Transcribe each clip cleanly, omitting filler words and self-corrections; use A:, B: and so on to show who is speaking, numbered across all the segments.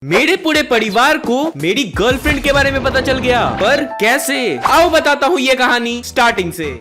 A: मेरे पूरे परिवार को मेरी गर्लफ्रेंड के बारे में पता चल गया। पर कैसे? आओ बताता हूँ ये कहानी स्टार्टिंग से।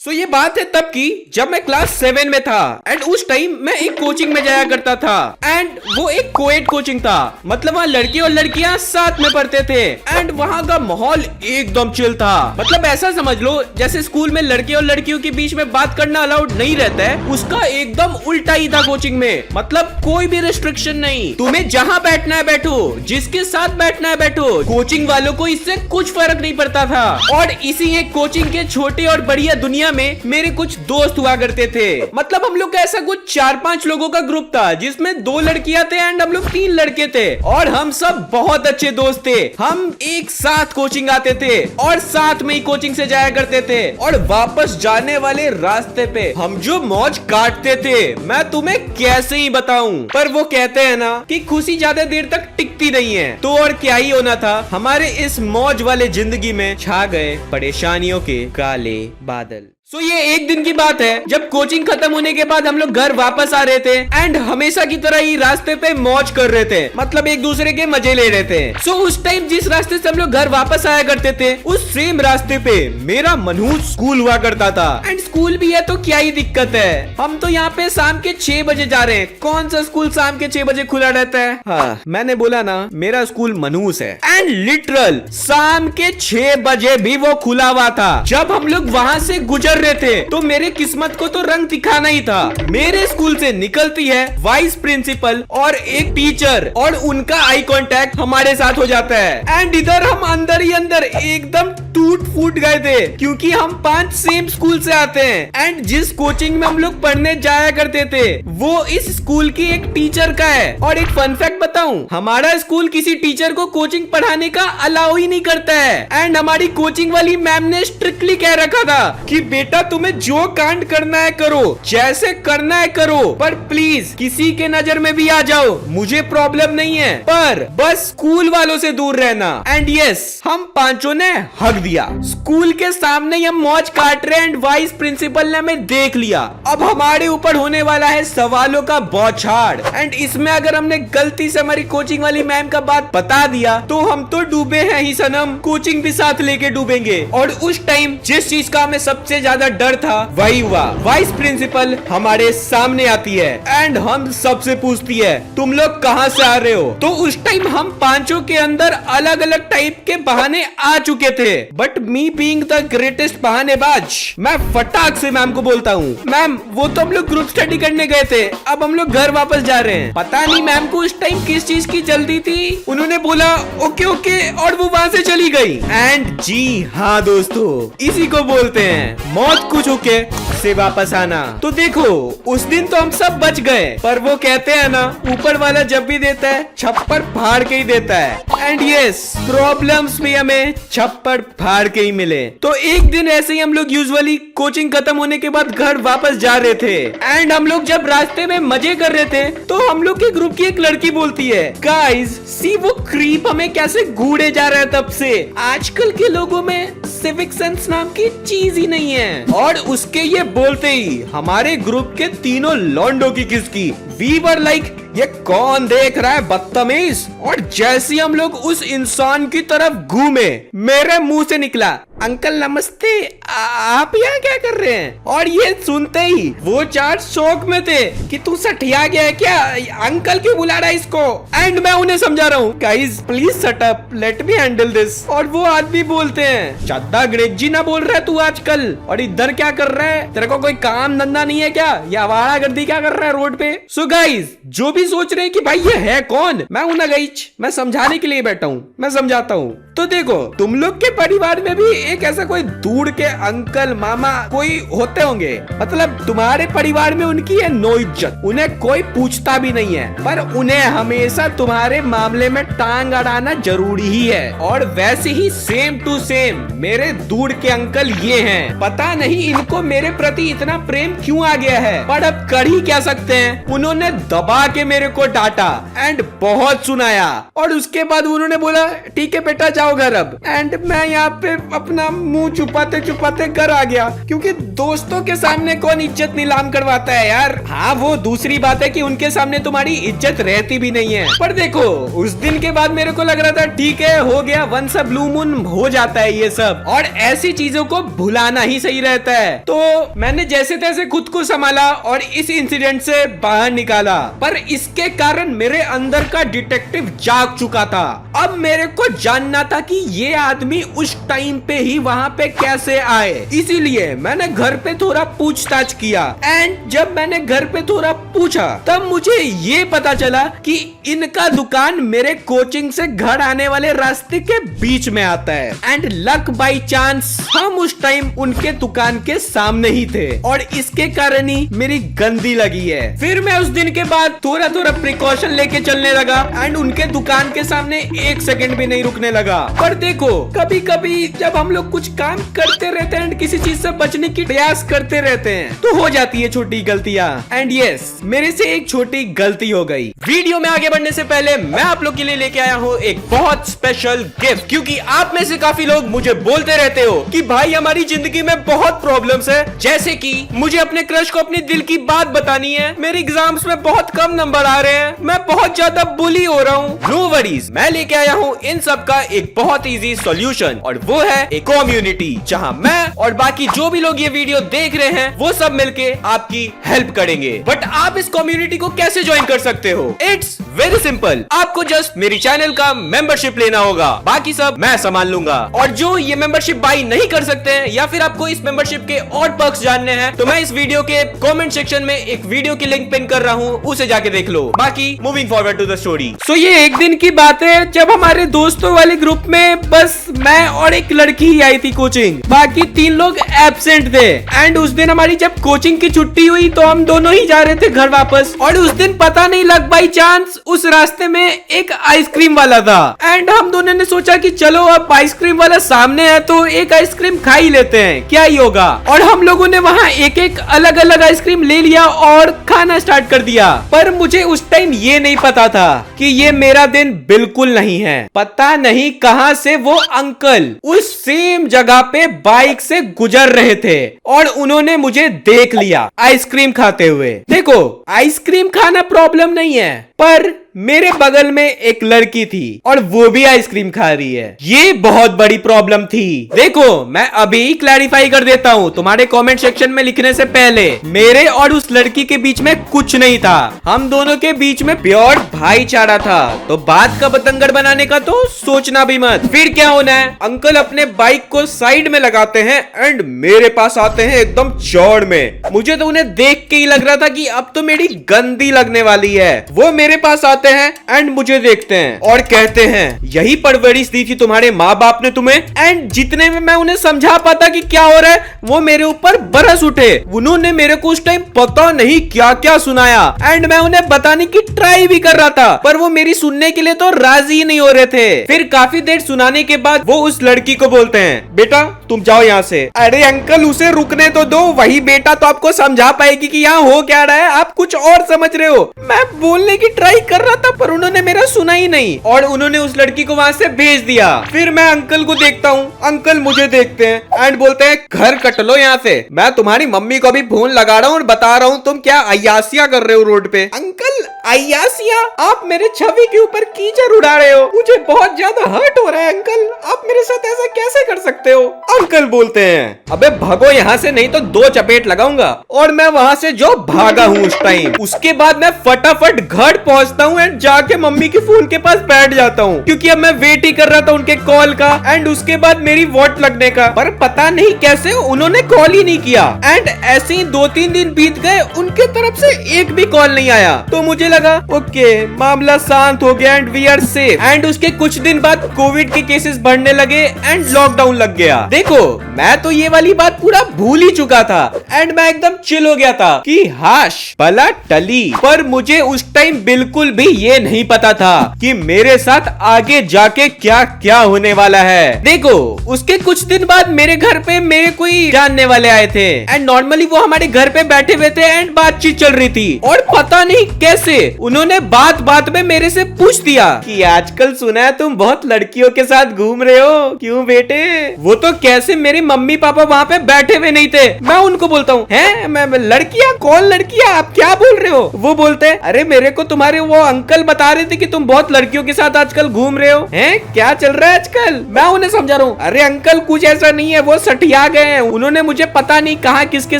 A: सो ये बात है तब की जब मैं क्लास 7 में था एंड उस टाइम मैं एक कोचिंग में जाया करता था एंड वो एक कोएड कोचिंग था। मतलब वहाँ लड़के और लड़कियां साथ में पढ़ते थे एंड वहाँ का माहौल एकदम चिल था। मतलब ऐसा समझ लो जैसे स्कूल में लड़के और लड़कियों के बीच में बात करना अलाउड नहीं रहता है, उसका एकदम उल्टा ही था कोचिंग में। मतलब कोई भी रिस्ट्रिक्शन नहीं, तुम्हें जहाँ बैठना है बैठो, जिसके साथ बैठना है बैठो। कोचिंग वालों को इससे कुछ फर्क नहीं पड़ता था। और इसी एक कोचिंग के छोटे और बढ़िया दुनिया में मेरे कुछ दोस्त हुआ करते थे। मतलब हम लोग का ऐसा कुछ 4-5 लोगों का ग्रुप था जिसमें 2 लड़कियां थे एंड हम लोग 3 लड़के थे और हम सब बहुत अच्छे दोस्त थे। हम एक साथ कोचिंग आते थे और साथ में ही कोचिंग से जाया करते थे और वापस जाने वाले रास्ते पे हम जो मौज काटते थे मैं तुम्हें कैसे ही बताऊं। पर वो कहते हैं ना कि खुशी ज्यादा देर तक टिकती नहीं है, तो और क्या ही होना था। हमारे इस मौज वाले जिंदगी में छा गए परेशानियों के काले बादल। सो ये एक दिन की बात है जब कोचिंग खत्म होने के बाद हम लोग घर वापस आ रहे थे एंड हमेशा की तरह ही रास्ते पे मौज कर रहे थे, मतलब एक दूसरे के मजे ले रहे थे। सो उस टाइम जिस रास्ते से हम लोग घर वापस आया करते थे उस सेम रास्ते पे मेरा मनहूस स्कूल हुआ करता था। एंड स्कूल भी है तो क्या ही दिक्कत है, हम तो यहाँ पे शाम के 6 बजे जा रहे हैं। कौन सा स्कूल शाम के 6 बजे खुला रहता है? हाँ, मैंने बोला ना मेरा स्कूल मनहूस है। एंड लिटरल शाम के 6 बजे भी वो खुला हुआ था। जब हम लोग वहाँ से गुजर रहे थे तो मेरे किस्मत को तो रंग दिखाना ही था। मेरे स्कूल से निकलती है वाइस प्रिंसिपल और एक टीचर और उनका आई कांटेक्ट हमारे साथ हो जाता है। एंड इधर हम अंदर ही अंदर एकदम टूट फूट गए थे क्योंकि हम 5 सेम स्कूल से आते हैं एंड जिस कोचिंग में हम लोग पढ़ने जाया करते थे वो इस स्कूल की एक टीचर का है। और एक फन फैक्ट बताऊं, हमारा स्कूल किसी टीचर को कोचिंग पढ़ाने का अलाउ ही नहीं करता है। एंड हमारी कोचिंग वाली मैम ने स्ट्रिक्टली कह रखा था कि बेटा तुम्हें जो कांड करना है करो, जैसे करना है करो, पर प्लीज किसी के नजर में भी आ जाओ मुझे प्रॉब्लम नहीं है, पर बस स्कूल वालों से दूर रहना। एंड यस, हम पांचों ने हक दिया। स्कूल के सामने हम मौज काट रहे एंड वाइस प्रिंसिपल ने हमें देख लिया। अब हमारे ऊपर होने वाला है सवालों का बौछार। एंड इसमें अगर हमने गलती से हमारी कोचिंग वाली मैम का बात बता दिया तो हम तो डूबे हैं ही सनम, कोचिंग भी साथ लेके डूबेंगे। और उस टाइम जिस चीज का हमें सबसे ज्यादा डर था वही हुआ। वाइस प्रिंसिपल हमारे सामने आती है एंड हम सबसे पूछती है तुम लोग कहां से आ रहे हो। तो उस टाइम हम पांचों के अंदर अलग अलग टाइप के बहाने आ चुके थे, but me being the greatest बहानेबाज मैं फटाक से मैम को बोलता हूँ, मैम वो तो हम लोग ग्रुप स्टडी करने गए थे, अब हम लोग घर वापस जा रहे हैं। पता नहीं मैम को उस टाइम किस चीज की जल्दी थी, उन्होंने बोला ओके ओके और वो वहाँ से चली गई। एंड जी हाँ दोस्तों, इसी को बोलते हैं मौत को छूके से वापस आना। तो देखो उस दिन तो हम सब बच गए, पर वो कहते हैं ना ऊपर वाला जब भी देता है छप्पर फाड़ के ही देता है। एंड यस, प्रॉब्लम्स भी हमें छप्पर फाड़ के ही मिले। तो एक दिन ऐसे ही हम लोग यूजुअली कोचिंग खत्म होने के बाद घर वापस जा रहे थे एंड हम लोग जब रास्ते में मजे कर रहे थे तो हम लोग के ग्रुप की एक लड़की बोलती है गाइस सी वो क्रीप हमें कैसे घूरे जा रहा है तब से। आजकल के लोगों में सिविक सेंस नाम की चीज ही नहीं है। और उसके ये बोलते ही हमारे ग्रुप के तीनों लॉन्डो की किसकी वी वर लाइक ये कौन देख रहा है बदतमीज। और जैसे हम लोग उस इंसान की तरफ घूमे मेरे मुंह से निकला अंकल नमस्ते, आप यहाँ क्या कर रहे हैं। और ये सुनते ही वो 4 शौक में थे कि तू सठिया गया है क्या, अंकल क्यों बुला रहा है इसको। एंड मैं उन्हें समझा रहा हूँ guys please shut up let me handle this. और वो आदमी बोलते हैं चद्दा अंग्रेजी ना बोल रहा है तू आजकल, और इधर क्या कर रहा है, तेरे को कोई काम धंधा नहीं है क्या, या आवारागर्दी क्या कर रहा है रोड पे। सो गाइस जो भी सोच रहे हैं कि भाई ये है कौन, मैं हूं ना गाइस, मैं समझाने के लिए बैठा हूँ, मैं समझाता हूँ। तो देखो तुम लोग के परिवार में भी एक ऐसा कोई दूर के अंकल मामा कोई होते होंगे, मतलब तुम्हारे परिवार में उनकी है नो इज्जत, उन्हें कोई पूछता भी नहीं है, पर उन्हें हमेशा तुम्हारे मामले में टांग अड़ाना जरूरी ही है। और वैसे ही सेम टू सेम मेरे दूर के अंकल ये हैं। पता नहीं इनको मेरे प्रति इतना प्रेम क्यों आ गया है, पर अब कर ही क्या सकते हैं। उन्होंने दबा के मेरे को डांटा एंड बहुत सुनाया और उसके बाद उन्होंने बोला ठीक है बेटा जाओ जाओ घर अब। एंड मैं यहाँ पे अपना मुंह छुपाते छुपाते घर आ गया, क्योंकि दोस्तों के सामने कौन इज्जत नीलाम करवाता है यार। हाँ, वो दूसरी बात है कि उनके सामने तुम्हारी इज्जत रहती भी नहीं है। पर देखो, उस दिन के बाद मेरे को लग रहा था ठीक है, हो गया, वंस अ ब्लू मून हो जाता है ये सब, और ऐसी चीजों को भुलाना ही सही रहता है। तो मैंने जैसे तैसे खुद को संभाला और इस इंसिडेंट से बाहर निकाला। पर इसके कारण मेरे अंदर का डिटेक्टिव जाग चुका था। अब मेरे को जानना था कि ये आदमी उस टाइम पे ही वहाँ पे कैसे आए, इसीलिए मैंने घर पे थोड़ा पूछताछ किया। एंड जब मैंने घर पे थोड़ा पूछा तब मुझे ये पता चला कि इनका दुकान मेरे कोचिंग से घर आने वाले रास्ते के बीच में आता है। एंड लक बाई चांस हम उस टाइम उनके दुकान के सामने ही थे, और इसके कारण ही मेरी गंदी लगी है। फिर मैं उस दिन के बाद थोड़ा थोड़ा प्रिकॉशन लेके चलने लगा एंड उनके दुकान के सामने एक सेकंड भी नहीं रुकने लगा। पर देखो, कभी कभी जब हम लोग कुछ काम करते रहते हैं, किसी चीज से बचने की प्रयास करते रहते हैं, तो हो जाती है छोटी गलतियां। एंड यस, मेरे से एक छोटी गलती हो गई। वीडियो में आगे बढ़ने से पहले मैं आप लोग के लिए लेके आया हूँ एक बहुत स्पेशल गिफ्ट, क्योंकि आप में से काफी लोग मुझे बोलते रहते हो कि भाई हमारी जिंदगी में बहुत प्रॉब्लम्स है, जैसे कि मुझे अपने क्रश को अपनी दिल की बात बतानी है, मेरे एग्जाम्स में बहुत कम नंबर आ रहे हैं, मैं बहुत ज्यादा बुली हो रहा हूँ। नो वरीज, मैं लेके आया हूँ इन सब का एक बहुत इजी सॉल्यूशन, और वो है एक कम्युनिटी, जहाँ मैं और बाकी जो भी लोग ये वीडियो देख रहे हैं वो सब मिलके आपकी हेल्प करेंगे। बट आप इस कम्युनिटी को कैसे ज्वाइन कर सकते हो? It's very simple. आपको जस्ट मेरी चैनल का मेंबरशिप लेना होगा, बाकी सब मैं संभाल लूंगा। और जो ये मेंबरशिप बाई नहीं कर सकते हैं, या फिर आपको इस मेंबरशिप के और पर्क्स जानने हैं, तो मैं इस वीडियो के कमेंट सेक्शन में एक वीडियो की लिंक पिन कर रहा हूँ, उसे जाके देख लो। बाकी moving forward to the story. So ये एक दिन की बात है जब हमारे दोस्तों वाले ग्रुप में बस मैं और एक लड़की ही आई थी कोचिंग, बाकी 3 लोग एब्सेंट थे। एंड उस दिन हमारी जब कोचिंग की छुट्टी हुई तो हम दोनों ही जा रहे थे घर वापस, और उस दिन पता नहीं लग बाई चांस उस रास्ते में एक आइसक्रीम वाला था। एंड हम दोनों ने सोचा कि चलो अब आइसक्रीम वाला सामने है तो एक आइसक्रीम खा ही लेते हैं, क्या ही होगा। और हम लोगों ने वहाँ एक एक अलग अलग आइसक्रीम ले लिया और खाना स्टार्ट कर दिया। पर मुझे उस टाइम ये नहीं पता था कि ये मेरा दिन बिल्कुल नहीं है। पता नहीं कहां से वो अंकल उस सेम जगह पे बाइक से गुजर रहे थे और उन्होंने मुझे देख लिया आइसक्रीम खाते हुए। देखो, आइसक्रीम खाना प्रॉब्लम नहीं है, पर मेरे बगल में एक लड़की थी और वो भी आइसक्रीम खा रही है, ये बहुत बड़ी प्रॉब्लम थी। देखो, मैं अभी क्लैरिफाई कर देता हूँ तुम्हारे कमेंट सेक्शन में लिखने से पहले, मेरे और उस लड़की के बीच में कुछ नहीं था, हम दोनों के बीच में प्योर भाईचारा था। तो बात का बतंगड़ बनाने का तो सोचना भी मत। फिर क्या होना है, अंकल अपने बाइक को साइड में लगाते हैं एंड मेरे पास आते हैं एकदम चौड़ में। मुझे तो उन्हें देख के ही लग रहा था कि अब तो मेरी गंदी लगने वाली है। वो मेरे पास आते हैं एंड मुझे देखते हैं और कहते हैं, यही परवरिश दी थी तुम्हारे माँ बाप ने तुम्हें। एंड जितने में मैं उन्हें समझा पाता कि क्या हो रहा है, वो मेरे ऊपर बरस उठे। उन्होंने मेरे को उस टाइम पता नहीं क्या क्या सुनाया एंड मैं उन्हें बताने की ट्राई भी कर रहा था, पर वो मेरी सुनने के लिए तो राजी नहीं हो रहे थे। फिर काफी देर सुनाने के बाद वो उस लड़की को बोलते हैं, बेटा तुम जाओ यहाँ से। अरे अंकल, उसे रुकने तो दो, वही बेटा तो आपको समझा पाएगी कि यहाँ हो क्या रहा है, आप कुछ और समझ रहे हो। मैं बोलने की ट्राई कर रहा था पर उन्होंने मेरा सुना ही नहीं और उन्होंने उस लड़की को वहाँ से भेज दिया। फिर मैं अंकल को देखता हूँ, अंकल मुझे देखते हैं एंड बोलते हैं, घर कट लो यहाँ से, मैं तुम्हारी मम्मी को भी फोन लगा रहा हूँ और बता रहा हूँ तुम क्या अय्यासियां कर रहे हो रोड पे। अंकल, अय्यासियां? आप मेरे छवि के ऊपर कीचड़ उड़ा रहे हो, मुझे बहुत ज्यादा हर्ट हो रहा है अंकल, आप मेरे साथ ऐसा कैसे कर सकते हो। अंकल बोलते हैं, अबे भागो यहाँ से, नहीं तो 2 चपेट लगाऊंगा। और मैं वहाँ से जो भागा हूँ उस टाइम, उसके बाद मैं फटाफट घर पहुँचता हूँ एंड जाके मम्मी के फोन के पास बैठ जाता हूँ, क्योंकि अब मैं वेट ही कर रहा था उनके कॉल का एंड उसके बाद मेरी वोट लगने का। पर पता नहीं कैसे उन्होंने कॉल ही नहीं किया एंड ऐसे ही 2-3 दिन बीत गए, उनके तरफ से एक भी कॉल नहीं आया। तो मुझे लगा ओके, मामला शांत हो गया and we are safe. And उसके कुछ दिन बाद कोविड के केसेस बढ़ने लगे एंड लॉकडाउन लग गया। देखो मैं तो ये वाली बात पूरा भूल ही चुका था एंड मैं एकदम चिल हो गया था कि हाश पला टली। पर मुझे उस टाइम बिल्कुल भी ये नहीं पता था कि मेरे साथ आगे जाके क्या क्या होने वाला है। देखो उसके कुछ दिन बाद मेरे घर पे मेरे कोई जानने वाले आए थे एंड नॉर्मली वो हमारे घर पे बैठे हुए थे एंड बातचीत चल रही थी और पता नहीं कैसे उन्होंने बात बात में मेरे से पूछ दिया कि आजकल सुना है तुम बहुत लड़कियों के साथ घूम रहे हो, क्यों बेटे? वो तो कैसे मेरे मम्मी पापा वहाँ पे बैठे हुए नहीं थे। मैं उनको बोलता हूँ हैं मैं लड़कियाँ? कौन लड़कियाँ? आप क्या बोल रहे हो? वो बोलते हैं अरे मेरे को तुम्हारे वो अंकल बता रहे थे कि तुम बहुत लड़कियों के साथ आजकल घूम रहे हो। हैं क्या चल रहा है आजकल? मैं उन्हें समझा रहा हूँ अरे अंकल कुछ ऐसा नहीं है, वो सठिया गए हैं, उन्होंने मुझे पता नहीं कहाँ किसके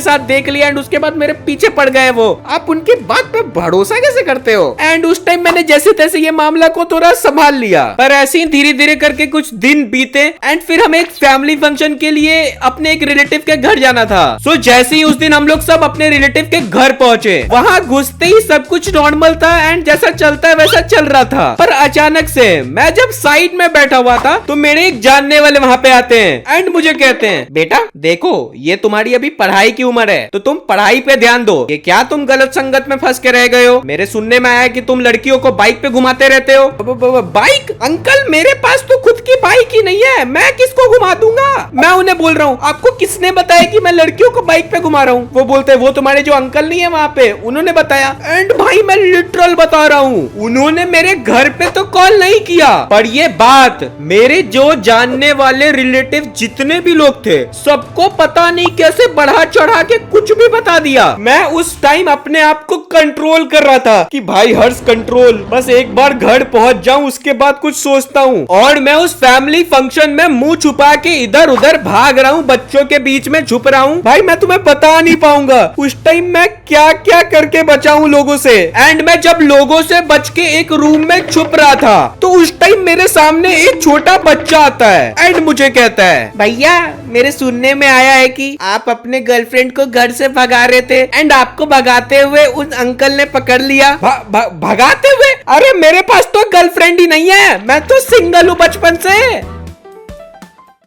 A: साथ देख लिया एंड उसके बाद मेरे पीछे पड़ गए वो। आप उनकी बात पे भरोसा कैसे करते हो? एंड उस टाइम मैंने जैसे तैसे ये मामला को थोड़ा संभाल लिया। पर ऐसे ही धीरे धीरे करके कुछ दिन बीते एंड फिर हमें एक फैमिली फंक्शन के लिए अपने एक रिलेटिव के घर जाना था। सो जैसे ही उस दिन हम लोग सब अपने रिलेटिव के घर पहुंचे, वहां घुसते ही सब कुछ नॉर्मल था एंड जैसा चलता है वैसा चल रहा था। पर अचानक से मैं जब साइड में बैठा हुआ था तो मेरे एक जानने वाले वहां पे आते हैं एंड मुझे कहते हैं बेटा देखो ये तुम्हारी अभी पढ़ाई की उम्र है तो तुम पढ़ाई पे ध्यान दो, ये क्या तुम गलत संगत में फंस के रह गए हो? मेरे सुनने में आया कि तुम लड़कियों को बाइक पे घुमाते रहते हो। बाइक? अंकल मेरे पास तो खुद की बाइक ही नहीं है, मैं किसको घुमा दूंगा? मैं उन्हें बोल रहा हूँ आपको किसने बताया कि मैं लड़कियों को बाइक पे घुमा रहा हूँ? वो बोलते हैं वो तुम्हारे जो अंकल नहीं है वहाँ पे उन्होंने बताया। एंड भाई मैं लिटरल बता रहा हूँ उन्होंने मेरे घर पे तो कॉल नहीं किया, पर ये बात मेरे जो जानने वाले रिलेटिव जितने भी लोग थे सबको पता नहीं कैसे बढ़ा चढ़ा के कुछ भी बता दिया। मैं उस टाइम अपने आप को कंट्रोल कर रहा था कि भाई हर्ष कंट्रोल, बस एक बार घर पहुंच जाऊं उसके बाद कुछ सोचता हूँ। और मैं उस फैमिली फंक्शन में मुंह छुपा के इधर उधर भाग रहा हूँ, बच्चों के बीच में छुप रहा हूँ। भाई मैं तुम्हें बता नहीं पाऊंगा उस टाइम मैं क्या क्या करके बचा हूँ लोगों से। एंड मैं जब लोगों से बच के एक रूम में छुप रहा था तो उस टाइम मेरे सामने एक छोटा बच्चा आता है एंड मुझे कहता है भैया मेरे सुनने में आया है कि आप अपने गर्लफ्रेंड को घर से भगा रहे थे एंड आपको भगाते हुए उस अंकल ने पकड़ लिया। भगाते हुए? अरे मेरे पास तो गर्लफ्रेंड ही नहीं है, मैं तो सिंगल हूँ बचपन से।